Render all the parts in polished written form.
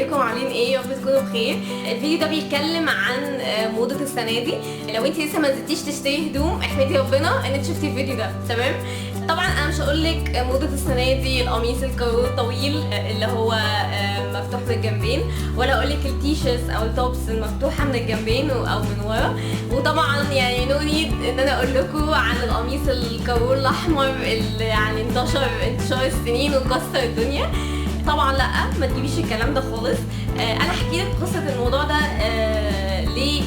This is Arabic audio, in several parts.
ازيكم عاملين ايه؟ يا رب تكونوا بخير. الفيديو ده بيتكلم عن موضة السنة دي. لو انت لسه ما نزلتيش تشتري هدوم احمدي ربنا ان انت شفتي الفيديو ده، تمام؟ طبعا انا مش هقولك موضة السنة دي القميص الكارو الطويل اللي هو مفتوح من الجنبين، ولا هقولك التيشيرتس او التوبس المفتوحة من الجنبين او من ورا. وطبعا يعني نو نيد ان انا اقول لكم عن القميص الكارو الاحمر اللي يعني انتشار السنين وكسر الدنيا. طبعا لا، ما تجيبيش الكلام ده خالص. انا هحكي لك قصه الموضوع ده ليه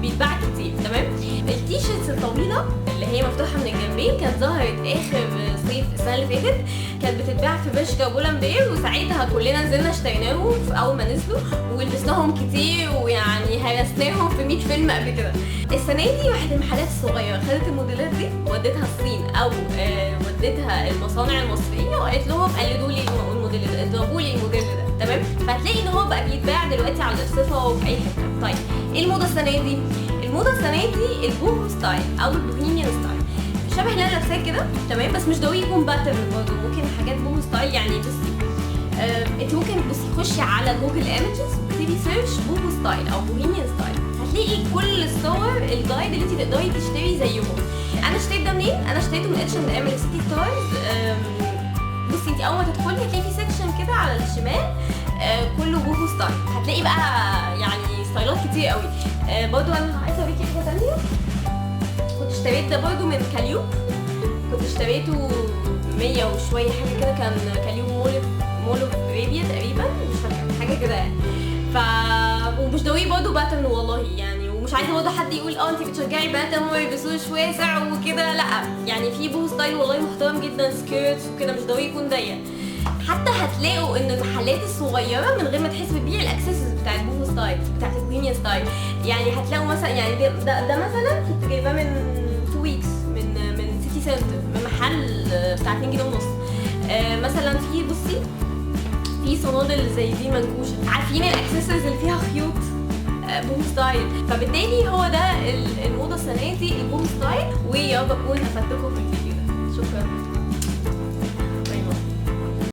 بيتباع كتير، تمام؟ التيشيرتس الطويله اللي هي مفتوحه من الجنبين كانت ظهرت اخر صيف السنه اللي فاتت، كانت بتتباع في برشكا بولمبير، وساعتها كلنا نزلنا اشتريناهم في اول ما نزلوا ولبسناهم كتير ويعني هرسناهم في 100 فيلم قبل كده. السنه دي واحد المحلات الصغيره خدت الموديلات دي ودتها الصين او ودتها المصانع المصريه وقالت لهم قلدوا لي الموديل ده، اضربوا لي الموديل ده، تمام؟ فهتلاقي ان هو بقى بيتباع دلوقتي على الارصفه وفي اي حته. طيب ايه الموضه السنه دي؟ الموضه السنه دي البوهو ستايل او البوهيميان ستايل، شبه اللي انا لابساه كده، تمام؟ بس مش ضروري يكون باترن برضه، ممكن حاجات بوهو ستايل. يعني بصي انت ممكن بصي خشي على جوجل ايمجز واكتبي سيرش بوهو ستايل او بوهيميان ستايل، هتلاقي كل الصور الجايد اللي انت تقدري تشتري زيهم. انا اشتريت ده منين؟ انا اشتريته من اتش&ام سيتي ستارز. بصي انت اول ما تدخلي هتلاقي في سيكشن كده على الشمال كله بوهو ستايل، هتلاقي بقى يعني ستايلات كتير قوي. برضو انا عايزه اوريكي حاجه ثانيه، كنت اشتريت ده برضو من كاليوب، كنت اشتريته 100 وشويه حاجه كده، كان كاليوب مول اوف ارابيا تقريبا، مش فاكره حاجه كده يعني. ومش ضروري برضو باترن والله يعني، ومش عايزه برضو حد يقول انت بتشجعي بنات هم يلبسوش واسع وكده، لا يعني في بوهو ستايل والله محترم جدا، سكيرتس وكده، مش ضروري يكون ضيق. حتى هتلاقوا ان المحلات الصغيره من غير ما تحسوا بتبيع الاكسسوارز بتاع البوهو ستايل بتاعت البوهيميان ستايل. يعني هتلاقوا مثلا يعني ده مثلا كنت جايباه من 2 ويكس من سيتي سنتر، من محل بتاع 2 جنيه ونص. مثلا في بصي في صنادل زي دي منكوشه، عارفين الاكسسوارز اللي فيها خيوط بوم ستايل. فبالتالي هو ده الموضه السنه دي البوم ستايل، ويا رب اكون افدتكم في الفيديو ده. شكرا.